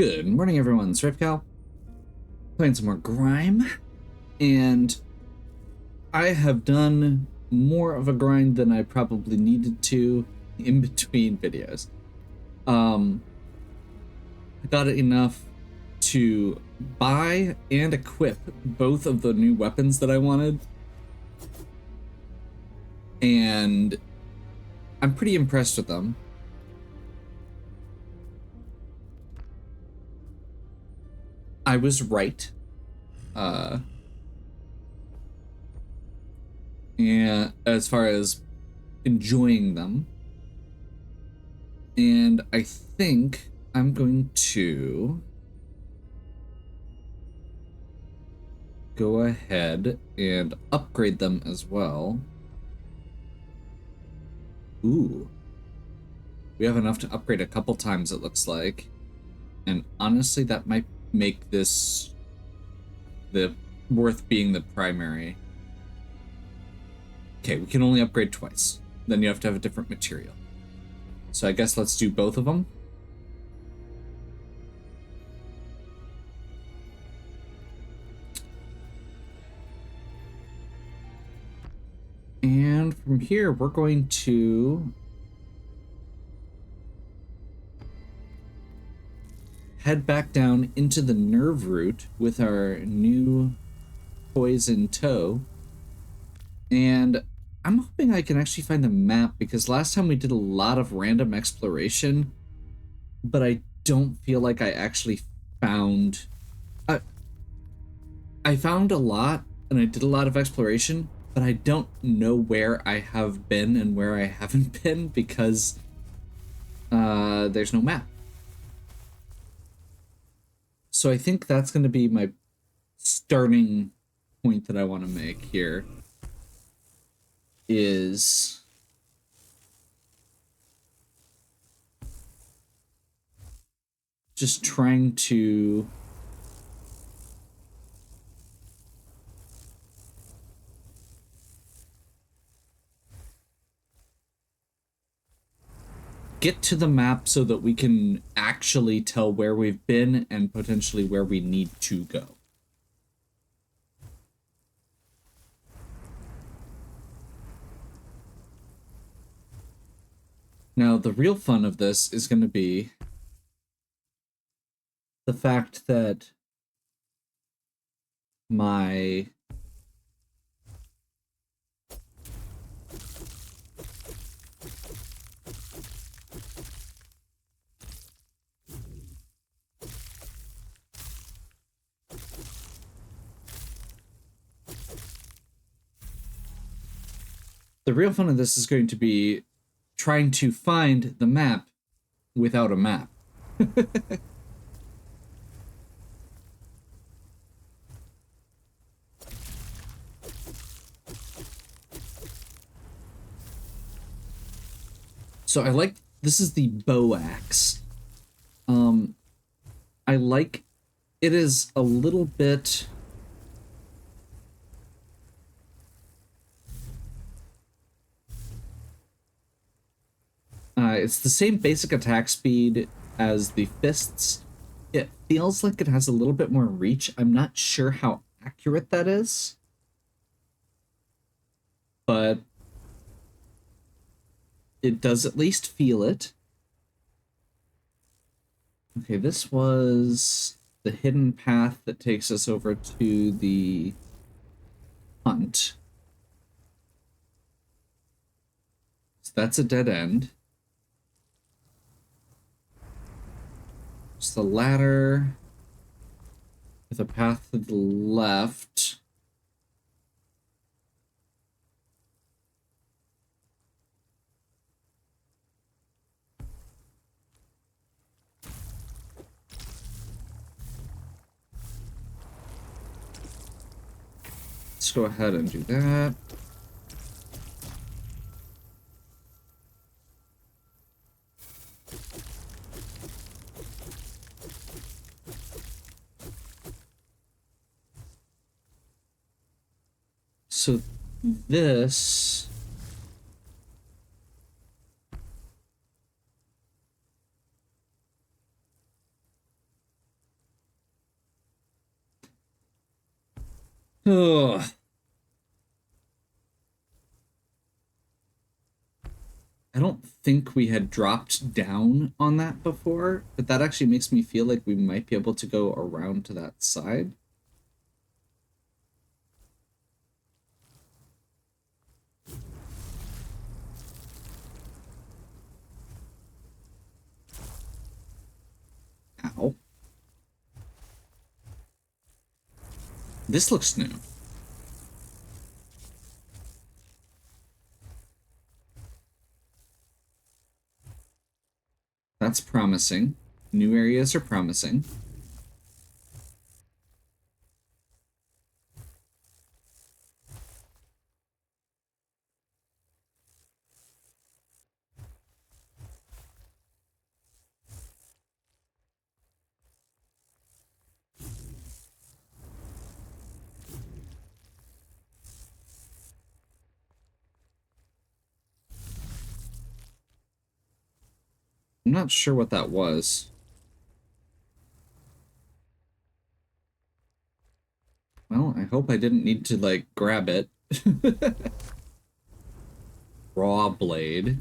Good morning, everyone. It's Ripcal, playing some more Grime, and I have done more of a grind than I probably needed to in between videos. I got enough to buy and equip both of the new weapons that I wanted, and I'm pretty impressed with them. I was right. And as far as enjoying them. And I think I'm going to go ahead and upgrade them as well. Ooh. We have enough to upgrade a couple times, it looks like. And honestly, that might make this worth being the primary. Okay, we can only upgrade twice. Then you have to have a different material. So I guess let's do both of them. And from here, we're going to head back down into the Nerveroot with our new toys in tow. And I'm hoping I can actually find the map, because last time we did a lot of random exploration, but I don't feel like I actually found... I found a lot, and I did a lot of exploration, but I don't know where I have been and where I haven't been, because there's no map. So I think that's going to be my starting point that I want to make here. Is just trying to get to the map so that we can actually tell where we've been and potentially where we need to go. Now, the real fun of this is going to be the fact that my the real fun of this is going to be trying to find the map without a map. So I like, this is the bow axe. I like, it is a little bit... it's the same basic attack speed as the fists. It feels like it has a little bit more reach. I'm not sure how accurate that is, but it does at least feel it. Okay, this was the hidden path that takes us over to the hunt. So that's a dead end. It's the ladder with a path to the left. Let's go ahead and do that. So this Ugh. I don't think we had dropped down on that before, but that actually makes me feel like we might be able to go around to that side. Ow. This looks new. That's promising. New areas are promising. I'm not sure what that was. Well, I hope I didn't need to, like, grab it. Raw blade.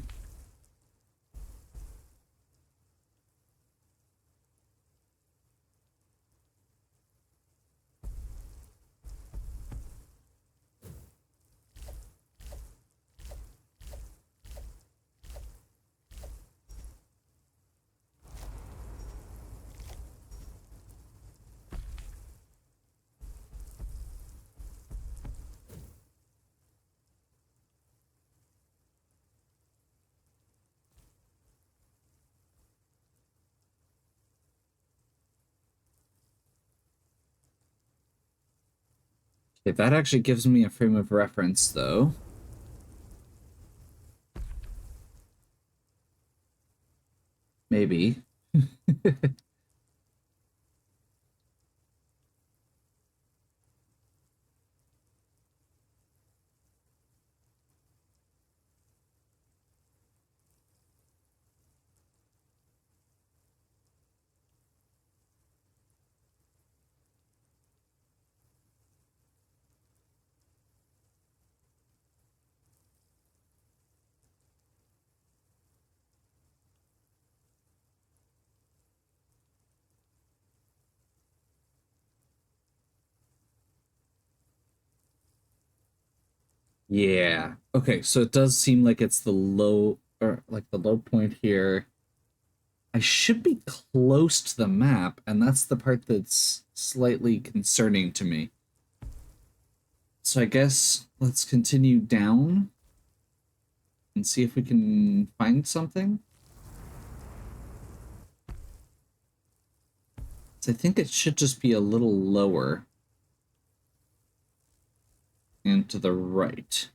Okay, that actually gives me a frame of reference, though. Maybe. Yeah. Okay, so it does seem like it's the low, or like the low point here. I should be close to the map, and that's the part that's slightly concerning to me. So I guess let's continue down and see if we can find something. So I think it should just be a little lower and to the right.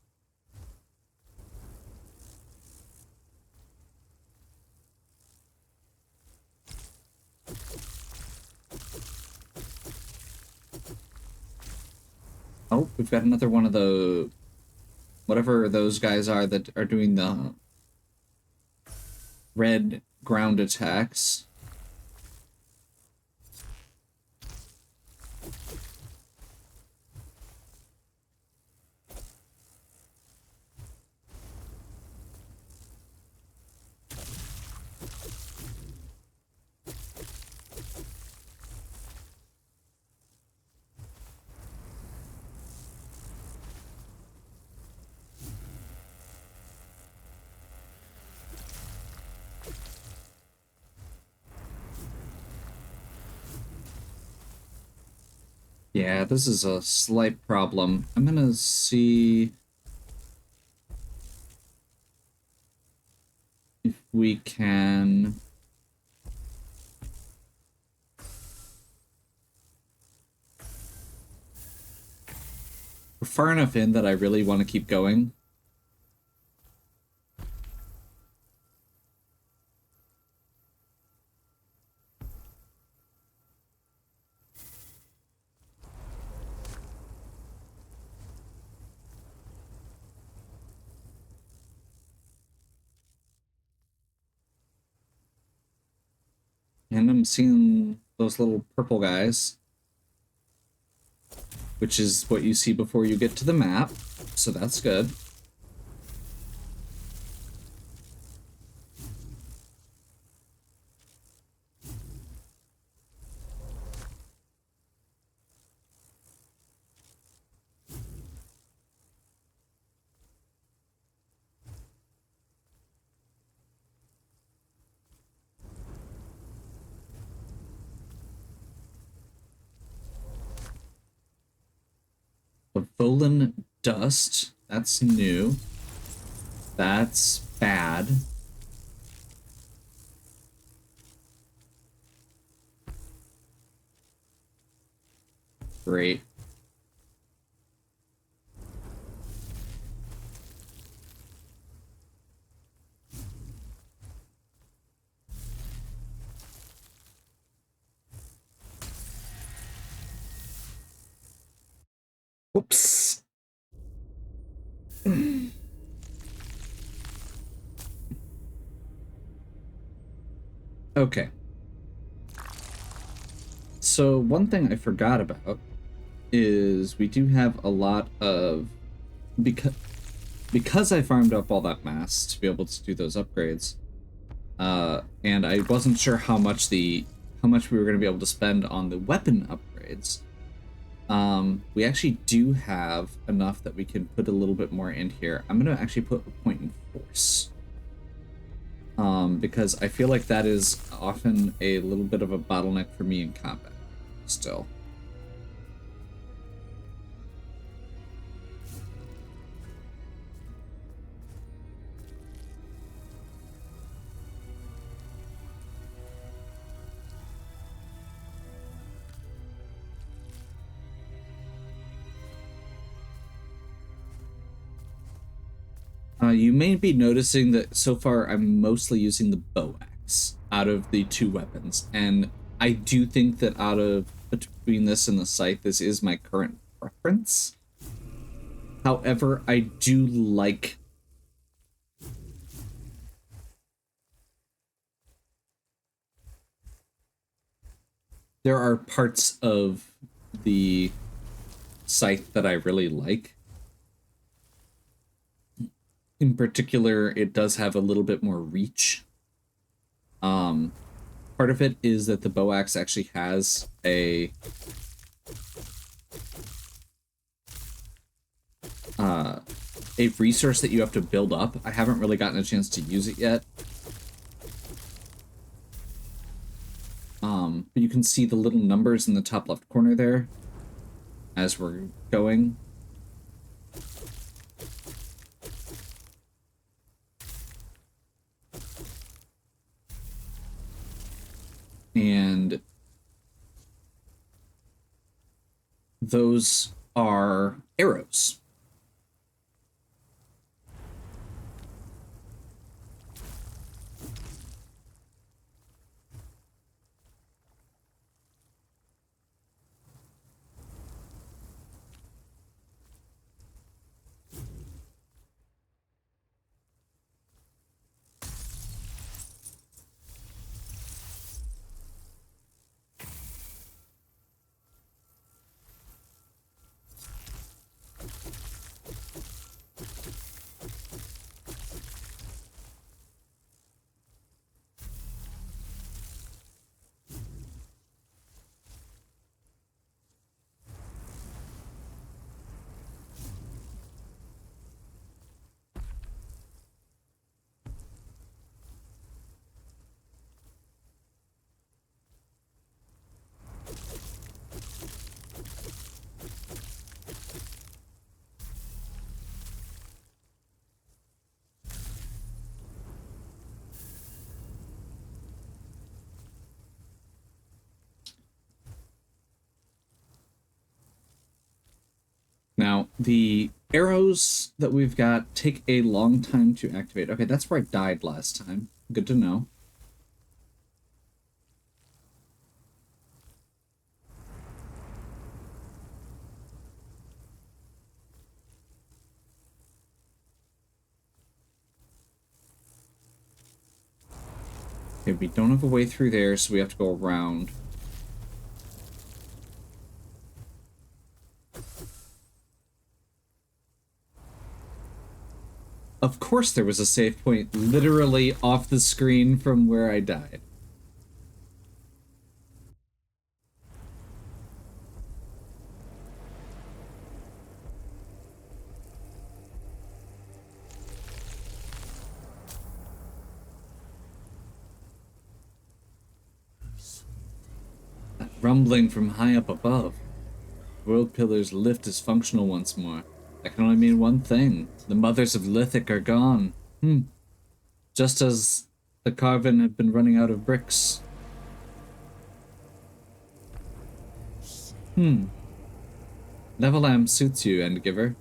Oh, we've got another one of the whatever those guys are that are doing the red ground attacks. Yeah, this is a slight problem. I'm gonna see if we can... We're far enough in that I really want to keep going. And I'm seeing those little purple guys. which is what you see before you get to the map, so that's good. The Volan Dust, that's new. That's bad. Great. Whoops. Okay. So one thing I forgot about is we do have a lot of, because I farmed up all that mass to be able to do those upgrades, and I wasn't sure how much we were going to be able to spend on the weapon upgrades. We actually do have enough that we can put a little bit more in here. I'm going to actually put a point in force. Because I feel like that is often a little bit of a bottleneck for me in combat still. You may be noticing that so far I'm mostly using the bow axe out of the two weapons, and I do think that out of between this and the scythe, this is my current preference. However, I do like there are parts of the scythe that I really like. In particular, it does have a little bit more reach. Part of it is that the bow axe actually has a resource that you have to build up. I haven't really gotten a chance to use it yet. But you can see the little numbers in the top left corner there as we're going. And those are arrows. Now, the arrows that we've got take a long time to activate. Okay, that's where I died last time. Good to know. Okay, we don't have a way through there, so we have to go around. Of course there was a save point literally off the screen from where I died. That rumbling from high up above. World Pillar's lift is functional once more. That can only mean one thing. The mothers of Lithic are gone. Just as the Carven have been running out of bricks. Levelam suits you, Endgiver.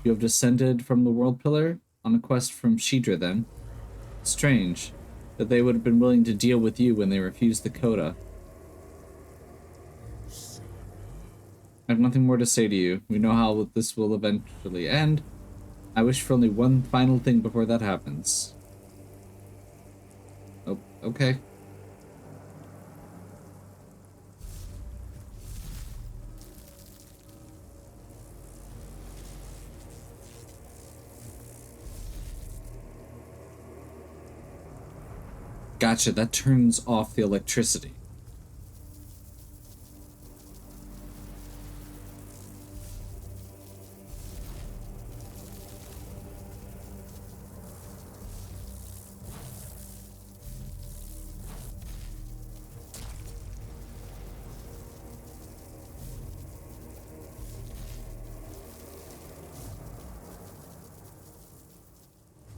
You have descended from the World Pillar on a quest from Shidra, then. Strange that they would have been willing to deal with you when they refused the Coda. I have nothing more to say to you. We know how this will eventually end. I wish for only one final thing before that happens. Oh, okay. Gotcha, that turns off the electricity.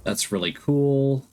That's really cool.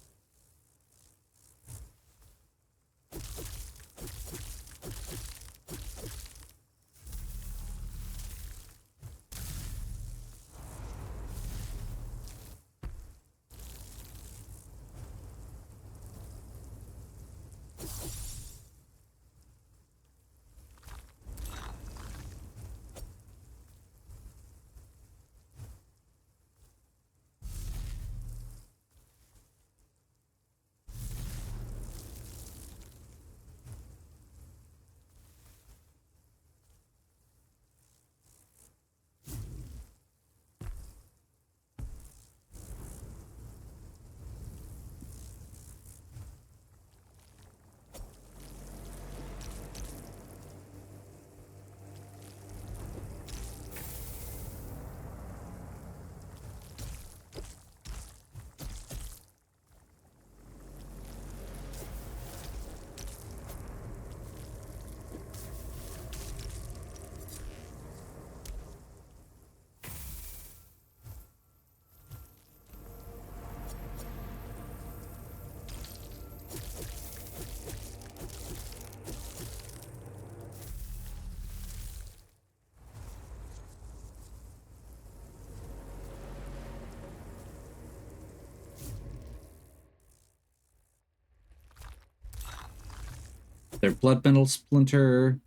Their blood metal splinter.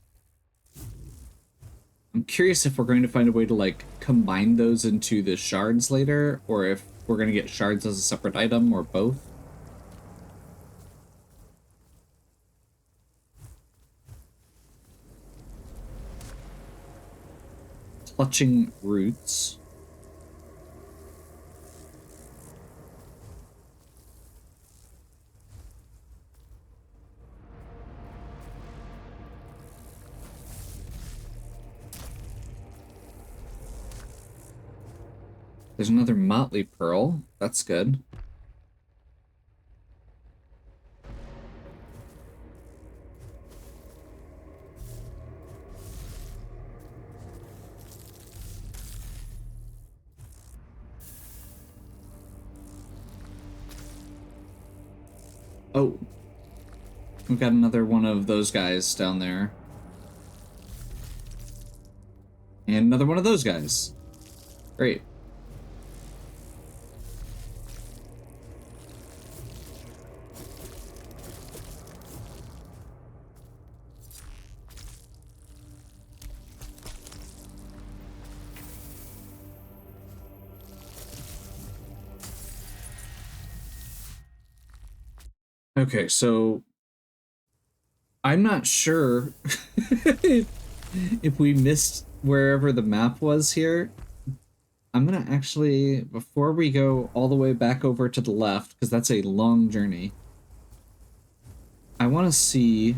I'm curious if we're going to find a way to, like, combine those into the shards later, or if we're going to get shards as a separate item, or both. Clutching roots. There's another Motley Pearl. That's good. Oh. We've got another one of those guys down there. And another one of those guys. Great. Okay, so I'm not sure if we missed wherever the map was here, I'm gonna actually, before we go all the way back over to the left, because that's a long journey, I want to see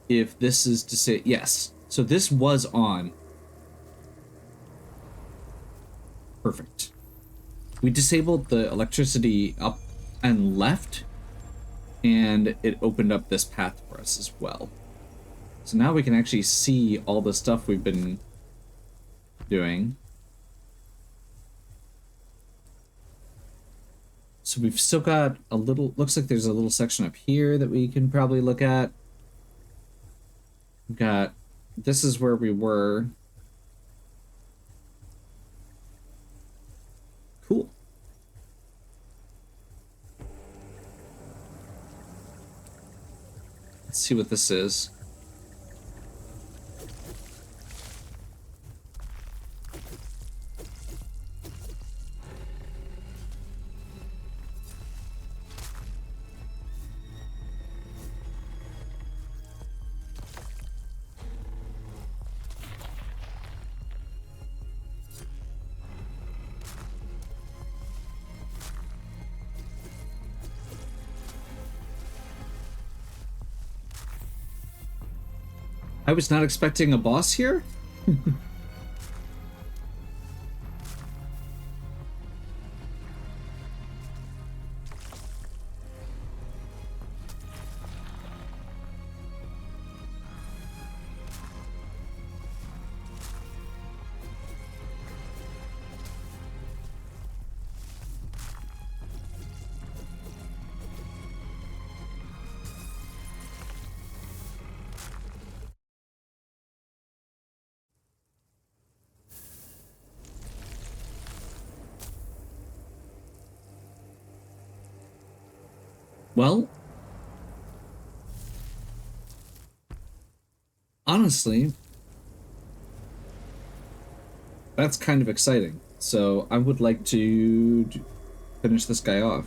if this is to say, yes. So this was on. Perfect. We disabled the electricity up and left, and it opened up this path for us as well. So now we can actually see all the stuff we've been doing. So we've still got a little, looks like there's a little section up here that we can probably look at. We've got, this is where we were. Cool. Let's see what this is. I was not expecting a boss here? Well, honestly, that's kind of exciting. So I would like to finish this guy off.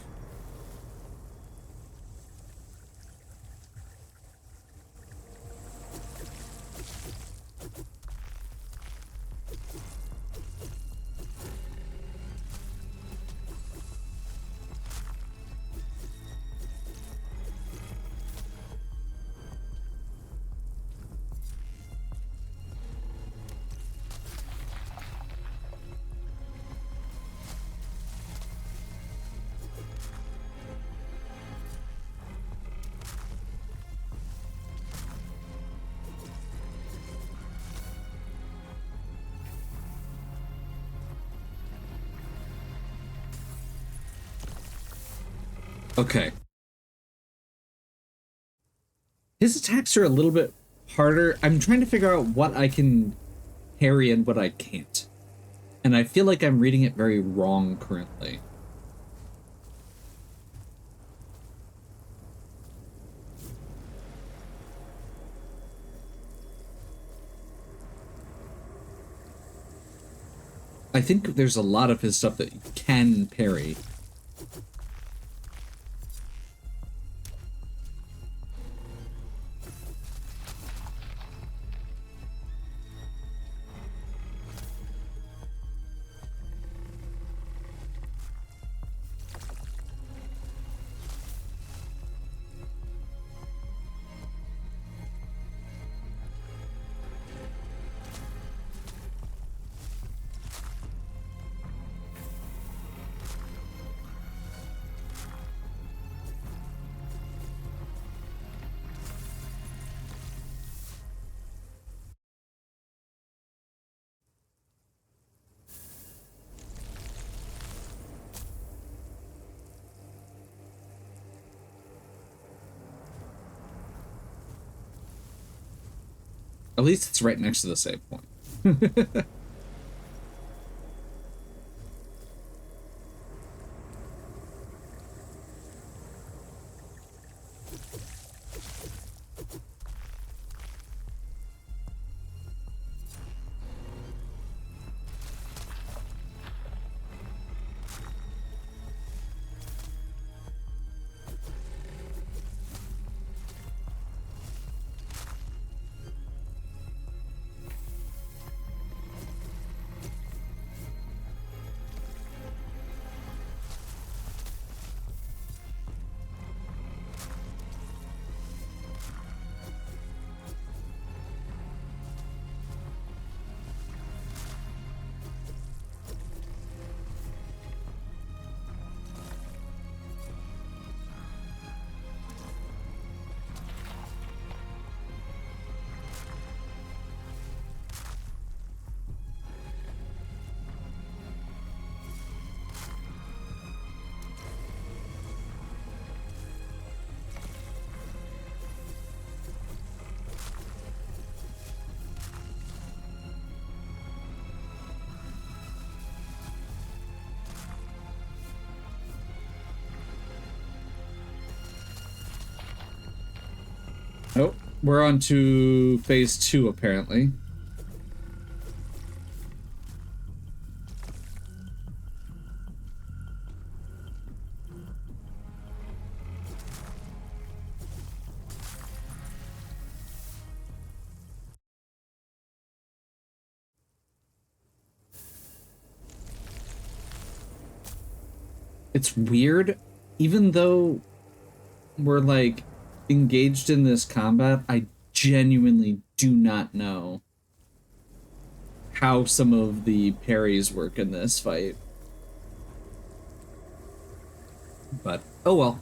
Okay. His attacks are a little bit harder. I'm trying to figure out what I can parry and what I can't. And I feel like I'm reading it very wrong currently. I think there's a lot of his stuff that you can parry. At least it's right next to the save point. Oh, we're on to phase 2, apparently. It's weird, even though we're like engaged in this combat, I genuinely do not know how some of the parries work in this fight. But oh well.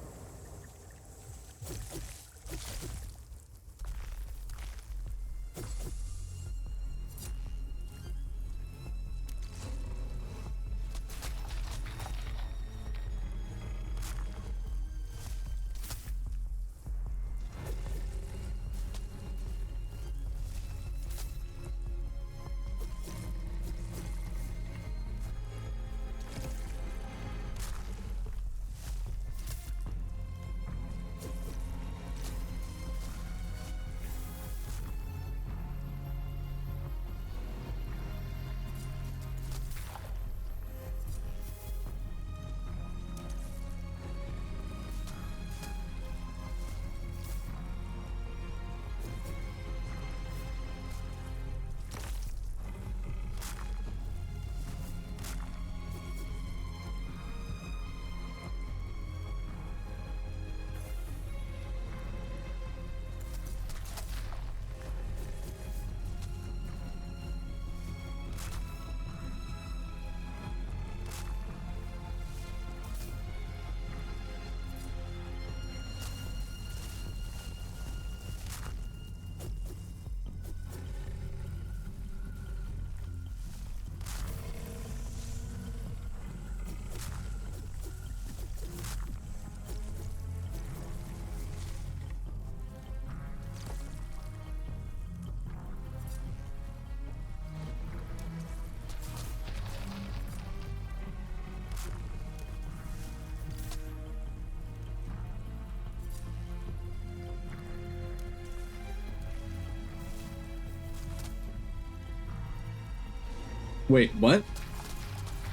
Wait, what?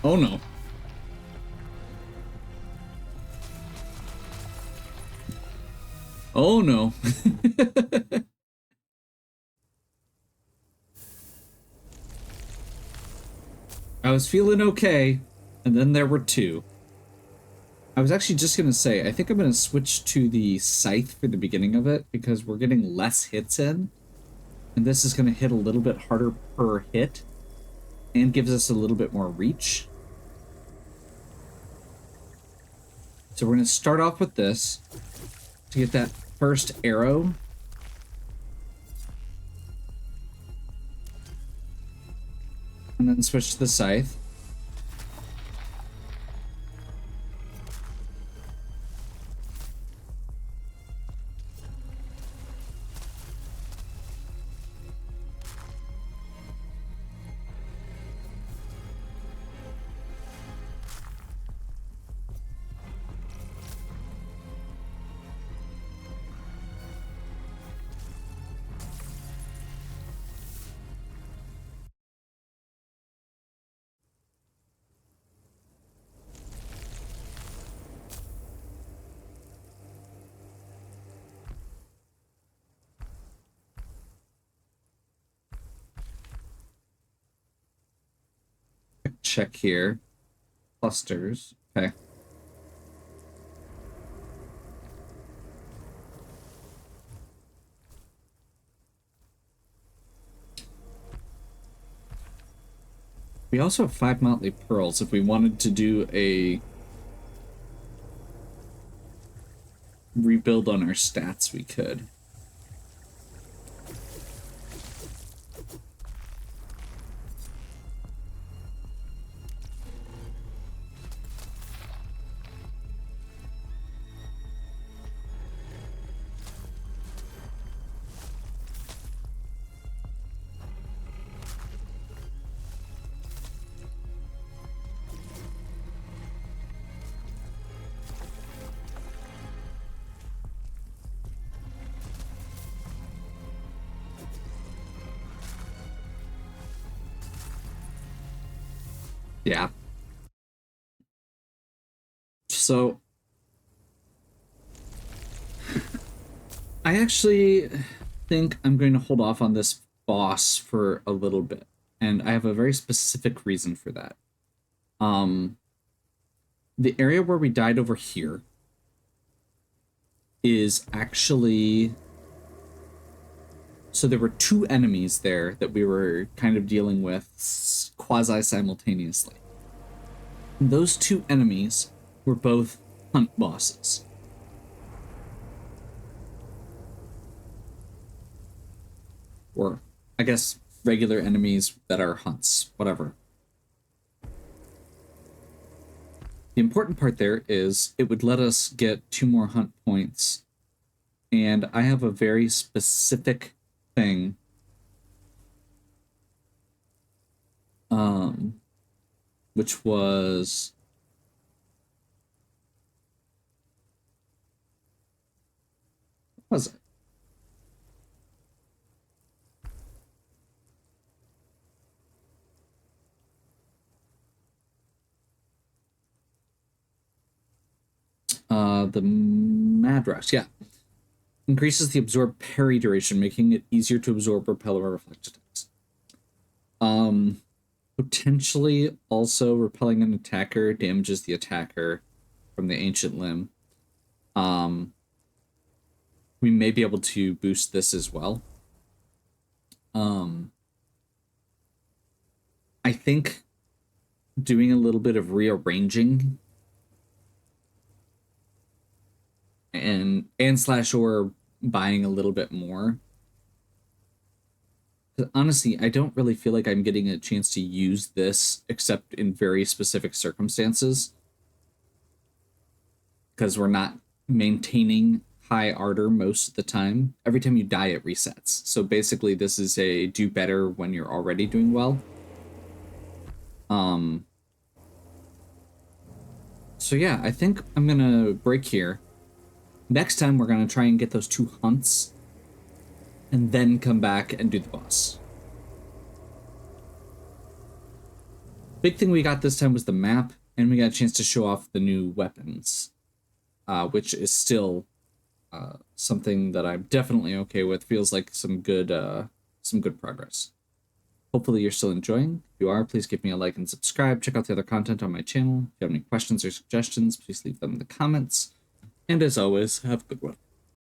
Oh no. Oh no. I was feeling okay, and then there were two. I was actually just gonna say, I think I'm gonna switch to the scythe for the beginning of it, because we're getting less hits in, and this is gonna hit a little bit harder per hit, and gives us a little bit more reach. So we're gonna start off with this, to get that first arrow. And then switch to the scythe. Check here. Clusters. Okay. We also have 5 Motley Pearls. If we wanted to do a rebuild on our stats, we could. Yeah. So I actually think I'm going to hold off on this boss for a little bit, and I have a very specific reason for that. Um, the area where we died over here is actually, so there were two enemies there that we were kind of dealing with quasi simultaneously. Those two enemies were both hunt bosses. Or, I guess, regular enemies that are hunts, whatever. The important part there is it would let us get 2 more hunt points. And I have a very specific thing. Which was... What was it? The Mad Rush, yeah. Increases the absorb parry duration, making it easier to absorb repel or reflect attacks. Potentially also repelling an attacker damages the attacker from the ancient limb. We may be able to boost this as well. I think doing a little bit of rearranging and slash or buying a little bit more. Honestly, I don't really feel like I'm getting a chance to use this except in very specific circumstances. Because we're not maintaining high ardor most of the time. Every time you die, it resets. So basically, this is a do better when you're already doing well. So yeah, I think I'm gonna break here. Next time, we're gonna try and get those 2 hunts, and then come back and do the boss. Big thing we got this time was the map, and we got a chance to show off the new weapons, which is still something that I'm definitely okay with. Feels like some good progress. Hopefully you're still enjoying. If you are, please give me a like and subscribe. Check out the other content on my channel. If you have any questions or suggestions, please leave them in the comments. And as always, have a good one.